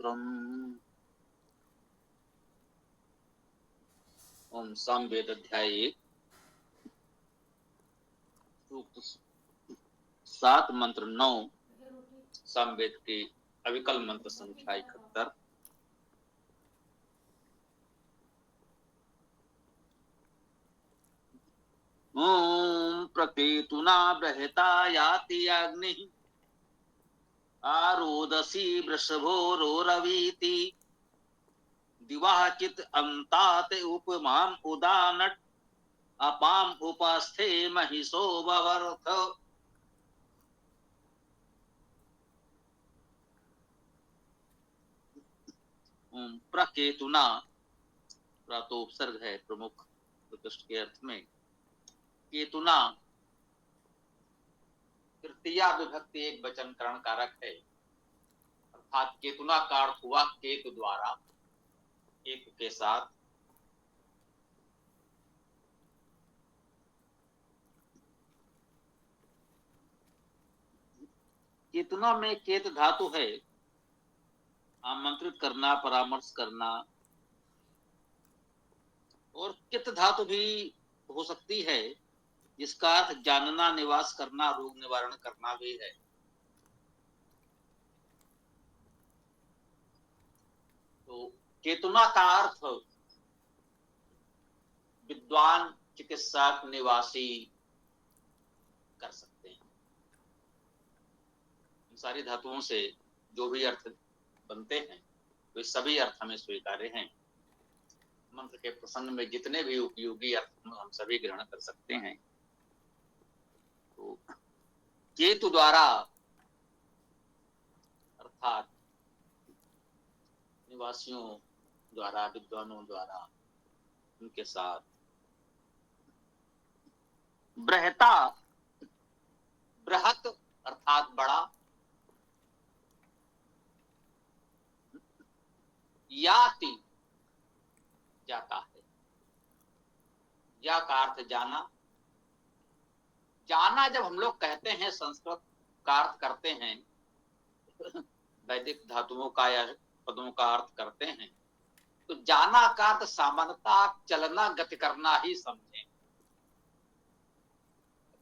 मंत्रम्। ओम सामवेद अध्याय 1 सूक्त 7 मंत्र 9 सामवेद के अविकल मंत्र संख्या 71। ओम प्रकेतुना बृहता याति अग्निः आरोदसी वृषभोरोरवीति दिवाचित अन्तात उपमाम उदानट अपाम उपास्थे महिषो ववर्थ। प्रकेतुना, प्रातोपसर्ग है प्रमुख प्रकृष्ट के अर्थ में। केतुना तृतीया विभक्ति एक वचन करण कारक है, अर्थात केतुना का अर्थ हुआ केतु द्वारा, केतु के साथ। केतुना में केत धातु है, आमंत्रित करना, परामर्श करना, और कित धातु भी हो सकती है जिसका अर्थ जानना, निवास करना, रोग निवारण करना भी है। तो केतुना का अर्थ विद्वान, चिकित्सक, निवासी कर सकते हैं। इन सारी धातुओं से जो भी अर्थ बनते हैं वे सभी अर्थ हमें स्वीकार्य हैं। मंत्र के प्रसंग में जितने भी उपयोगी अर्थ हम सभी ग्रहण कर सकते हैं। तो केतु द्वारा अर्थात निवासियों द्वारा, विद्वानों द्वारा, उनके साथ। बृहता, बृहत अर्थात बड़ा, याति जाता है, या का अर्थ जाना। जाना जब हम लोग कहते हैं, संस्कृत का अर्थ करते हैं, वैदिक धातुओं का या पदों का अर्थ करते हैं, तो जाना का अर्थ सामान्यतः चलना, गति करना ही समझें।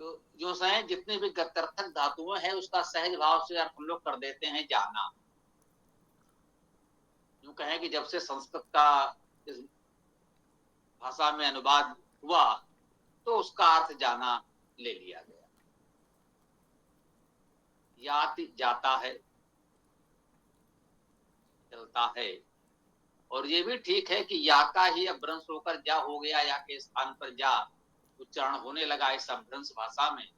तो जो है जितने भी गत्यर्थक धातुएं हैं उसका सहज भाव से अर्थ हम लोग कर देते हैं जाना। यूं कहें कि जब से संस्कृत का इस भाषा में अनुवाद हुआ तो उसका अर्थ जाना ले लिया गया। याति जाता है, चलता है। और ये भी ठीक है कि या का ही अपभ्रंश होकर जा हो गया, या के स्थान पर जा उच्चारण होने लगा इस अपभ्रंश भाषा में।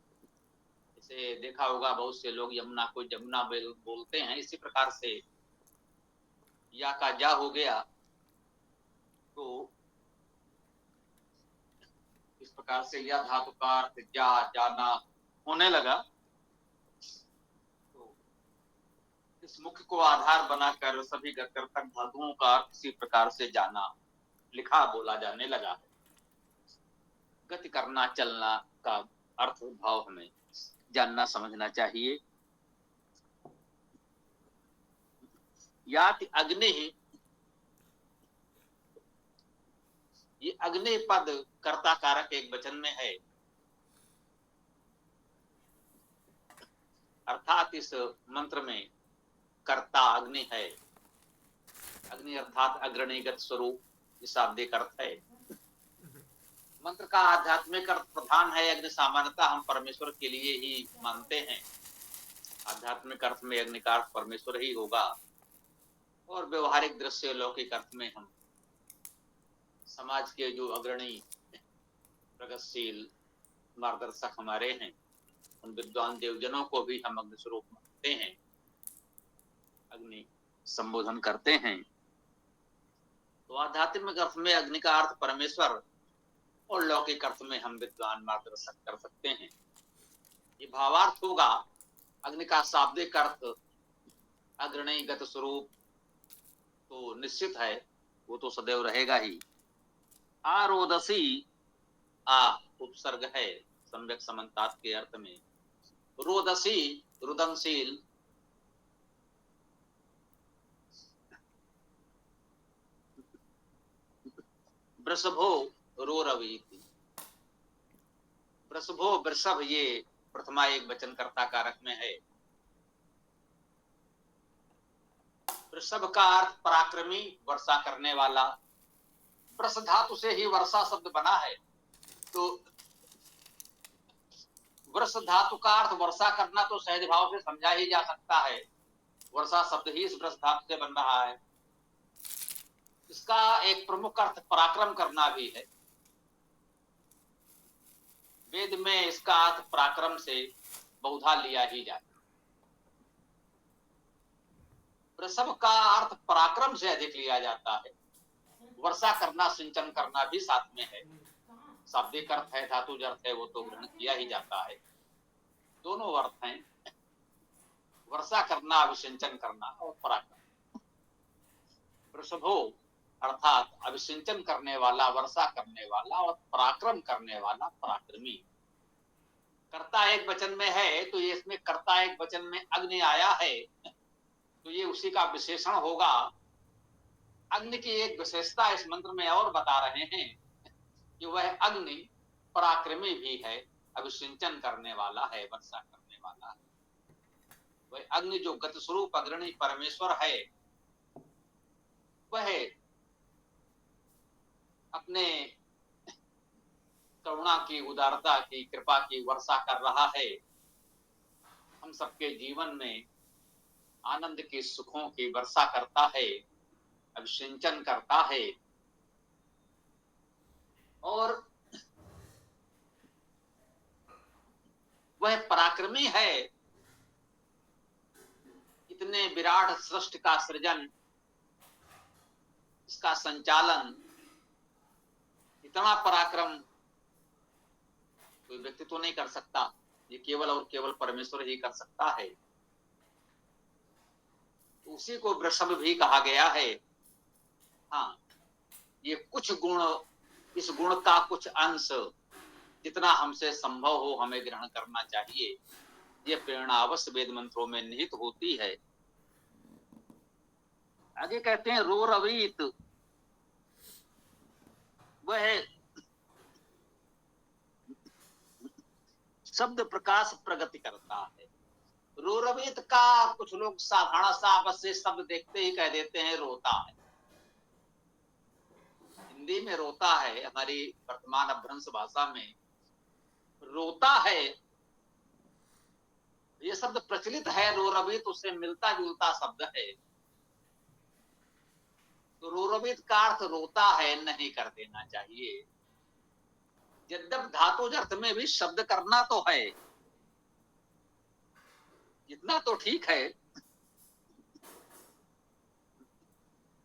इसे देखा होगा, बहुत से लोग यमुना को जमुना बोलते हैं। इसी प्रकार से या का जा हो गया तो इस प्रकार से या धातु का अर्थ जा, जाना होने लगा। तो इस मुख्य को आधार बनाकर सभी गत्यर्थक धातुओं का अर्थ इसी प्रकार से जाना, लिखा, बोला जाने लगा है। गति करना, चलना का अर्थ भाव हमें जानना, समझना चाहिए। याति अग्नि, ये अग्नि पद कर्ता कारक एक वचन में है, अर्थात इस मंत्र में कर्ता अग्नि है। अग्नि अर्थात अग्रणीगत स्वरूप, इस शाब्दिक अर्थ है। मंत्र का आध्यात्मिक अर्थ प्रधान है। अग्नि सामान्यतः हम परमेश्वर के लिए ही मानते हैं। आध्यात्मिक अर्थ में अग्नि का अर्थ परमेश्वर ही होगा, और व्यवहारिक दृश्य लौकिक अर्थ में हम समाज के जो अग्रणी, प्रगतिशील मार्गदर्शक हमारे हैं, उन विद्वान देवजनों को भी हम अग्नि स्वरूप मानते हैं, अग्नि संबोधन करते हैं। तो आध्यात्मिक अर्थ में अग्नि का अर्थ परमेश्वर, और लौकिक अर्थ में हम विद्वान मार्गदर्शक कर सकते हैं। ये भावार्थ होगा। अग्नि का शाब्दिक अर्थ अग्रणी गत स्वरूप तो निश्चित है, वो तो सदैव रहेगा ही। आरोदसी, आ उपसर्ग है सम्यक समन्तात के अर्थ में। रोदसी रुदनशील, वृषभो रोरवीति। वृषभो, वृषभ ये प्रथमा एक वचन कर्ता कारक में है। वृषभ का अर्थ पराक्रमी, वर्षा करने वाला। वृष धातु से ही वर्षा शब्द बना है, तो वृष धातु का अर्थ वर्षा करना तो सहज भाव से समझा ही जा सकता है। वर्षा शब्द ही इस वृष धातु से बन रहा है। इसका एक प्रमुख अर्थ पराक्रम करना भी है। वेद में इसका अर्थ पराक्रम से बहुधा लिया ही जाता है। वृषभ का अर्थ पराक्रम से अधिक लिया जाता है। वर्षा करना, सिंचन करना भी साथ में है। शाब्दिक अर्थ है, धातु अर्थ है, वो तो ग्रहण किया ही जाता है। दोनों अर्थ हैं, वर्षा करना, अभिसिंचन करना और पराक्रम। वृषभो अर्थात अभिसिंचन करने वाला, वर्षा करने वाला और पराक्रम करने वाला, पराक्रमी। कर्ता एक वचन में है, तो ये इसमें कर्ता एक वचन में अग्नि आया है, तो ये उसी का विशेषण होगा। अग्नि की एक विशेषता इस मंत्र में और बता रहे हैं कि वह अग्नि पराक्रमी भी है, अभिसिंचन करने वाला है, वर्षा करने वाला है। वह अग्नि जो गति स्वरूप अग्रणी परमेश्वर है, वह अपने करुणा की, उदारता की, कृपा की वर्षा कर रहा है। हम सबके जीवन में आनंद की, सुखों की वर्षा करता है, अभिसिंचन करता है। और वह पराक्रमी है। इतने विराट सृष्टि का सृजन, इसका संचालन, इतना पराक्रम कोई व्यक्ति तो नहीं कर सकता। ये केवल और केवल परमेश्वर ही कर सकता है। उसी को वृषभ भी कहा गया है। हाँ, ये कुछ गुण, इस गुण का कुछ अंश जितना हमसे संभव हो हमें ग्रहण करना चाहिए। ये प्रेरणा अवश्य वेद मंत्रों में निहित होती है। आगे कहते हैं रोरवीत, वह शब्द प्रकाश प्रगति करता है। रोरवीत का कुछ लोग साधारण सा बस से शब्द देखते ही कह देते हैं रोता है। हिंदी में रोता है, हमारी वर्तमान अपभ्रंश भाषा में रोता है, ये शब्द प्रचलित है। रोरवीत उससे मिलता जुलता शब्द है, तो रोरवीत का अर्थ रोता है नहीं कर देना चाहिए। यद्यप धातु अर्थ में भी शब्द करना तो है, इतना तो ठीक है,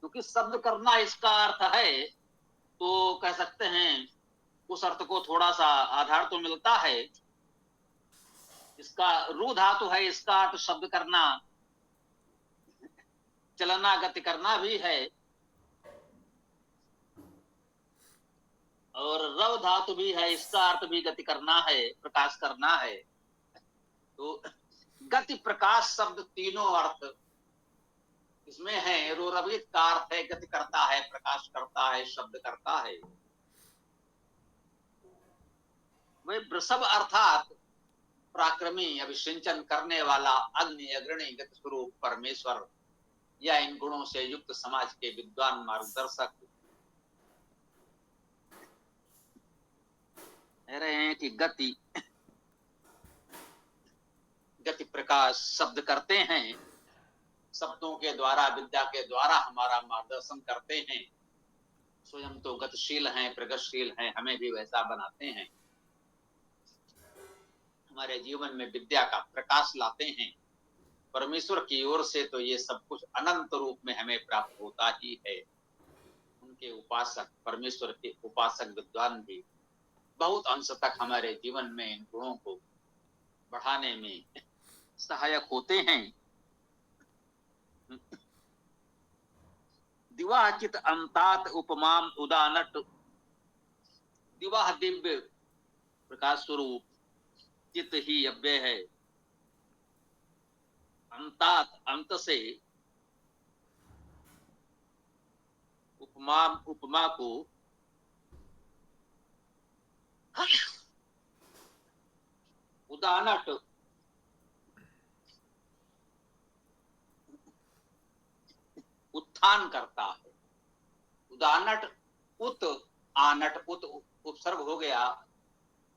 क्योंकि शब्द करना इसका अर्थ है, तो कह सकते हैं उस अर्थ को थोड़ा सा आधार तो मिलता है। इसका रू धातु है, इसका अर्थ शब्द करना, चलना, गति करना भी है। और रव धातु भी है, इसका अर्थ भी गति करना है, प्रकाश करना है। तो गति, प्रकाश शब्द तीनों अर्थ इसमें है। रोरवीत का अर्थ है गति करता है, प्रकाश करता है, शब्द करता है। वह वृषभ अर्थात पराक्रमी, अभिसिंचन करने वाला, अग्नि, अग्रणी, गति स्वरूप परमेश्वर, या इन गुणों से युक्त समाज के विद्वान मार्गदर्शक कह रहे हैं कि गति, गति प्रकाश शब्द करते हैं, शब्दों के द्वारा, विद्या के द्वारा हमारा मार्गदर्शन करते हैं। स्वयं तो गतिशील हैं, प्रगतिशील हैं, हमें भी वैसा बनाते हैं। हमारे जीवन में विद्या का प्रकाश लाते हैं। परमेश्वर की ओर से तो ये सब कुछ अनंत रूप में हमें प्राप्त होता ही है। उनके उपासक, परमेश्वर के उपासक विद्वान भी बहुत अंश तक हमारे जीवन में इन गुणों को बढ़ाने में सहायक होते हैं। दिवाचित अंतात उपमाम उदानट, दिवा दिव्य प्रकाश स्वरूप, चित ही अव्यय है, अंतात अंत से, उपमा उपमा को उदानट उत्थान करता है। उदानट उत आनट, उत उपसर्ग हो गया,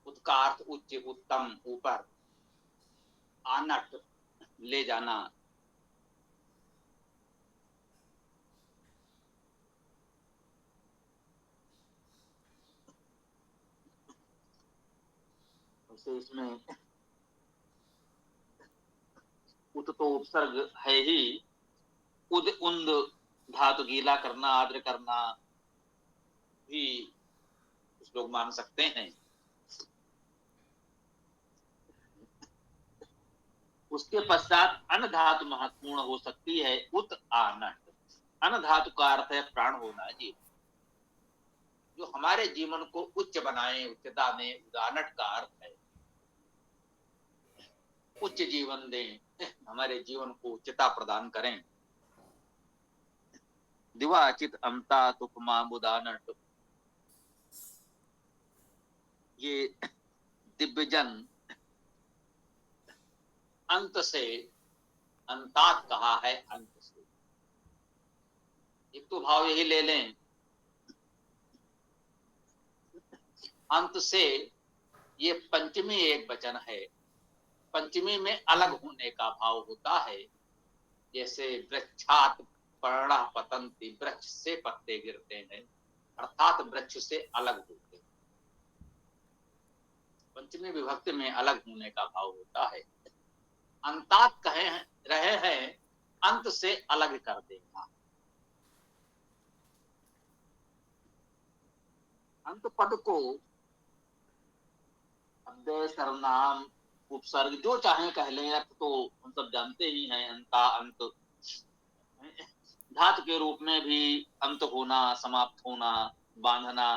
उत का अर्थ उच्च उत्तम ऊपर, आनट ले जाना। वैसे इसमें उत तो उपसर्ग है ही, उद उन्द धातु गीला करना, आद्र करना भी कुछ लोग मान सकते हैं। उसके पश्चात अन धातु महत्वपूर्ण हो सकती है, उत आनट। अन धातु का अर्थ है प्राण होना जी, जो हमारे जीवन को उच्च बनाए, उच्चता में। उदानट का अर्थ है उच्च जीवन दें, हमारे जीवन को उच्चता प्रदान करें। दिवाचित अमता उपमा उदानट, ये दिव्यजन अंत से, अंतात कहा है, अंत से। एक तो भाव यही ले लें, अंत से, ये पंचमी एक वचन है। पंचमी में अलग होने का भाव होता है। जैसे वृक्षात पर्णः पतन्ति, वृक्ष से पत्ते गिरते हैं, अर्थात वृक्ष से अलग होते हैं। पंचमी विभक्ति में अलग होने का भाव होता है। अंतात कहे रहे हैं, अंत से अलग कर देना। अंत पद को अव्यय सर्वनाम उपसर्ग जो चाहे कह लें, अर्थ तो हम सब जानते ही हैं। अंता अंत, धातु के रूप में भी अंत होना, समाप्त होना, बांधना,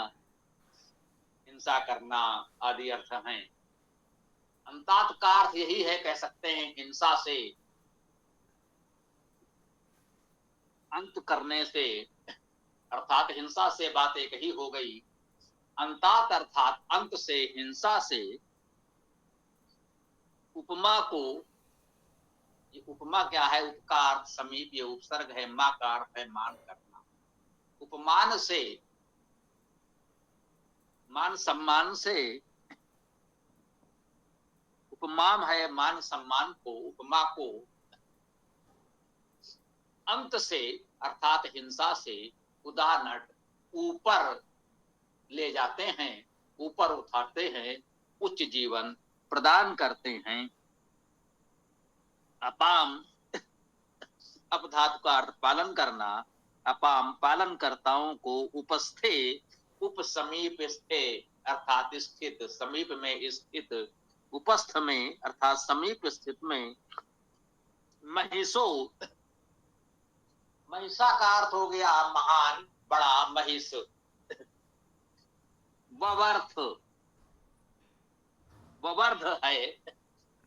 हिंसा करना आदि अर्थ हैं। अंतात का अर्थ यही है, कह सकते हैं हिंसा से, अंत करने से, अर्थात हिंसा से बात एक ही हो गई। अंतात अर्थात अंत से, हिंसा से। उपमा को, ये उपमा क्या है, उपकार समीप, ये उपसर्ग है, मा का अर्थ है मान करना। उपमान से, मान सम्मान से, उपमाम है मान सम्मान को, उपमा को अंत से अर्थात हिंसा से, उदानट ऊपर ले जाते हैं, ऊपर उठाते हैं, उच्च जीवन प्रदान करते हैं। अपाम, अपधातु का अर्थ पालन करना। अपाम पालन कर्ताओं को, उपस्थे उप समीप स्थे अर्थात स्थित, समीप में स्थित, उपस्थ में अर्थात समीप स्थित में। महिषो, महिषा का अर्थ हो गया महान, बड़ा, महिष। ववर्थ, ववर्ध है,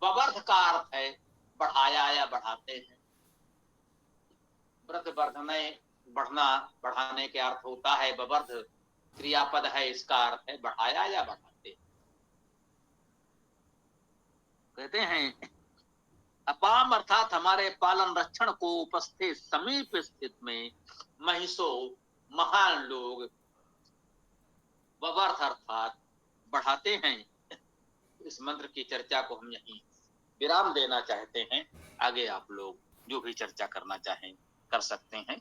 ववर्ध का अर्थ है बढ़ाया या बढ़ाते हैं। वृद्ध वर्धने, बढ़ना, बढ़ाने के अर्थ होता है ववर्ध, क्रियापद है, इसका अर्थ है बढ़ाया या बढ़ाते। कहते हैं अपाम अर्थात हमारे पालन रक्षण को, उपस्थित समीप स्थित में, महिषो महान लोग, ववर्थ अर्थात बढ़ाते हैं। इस मंत्र की चर्चा को हम यहीं विराम देना चाहते हैं। आगे आप लोग जो भी चर्चा करना चाहें कर सकते हैं।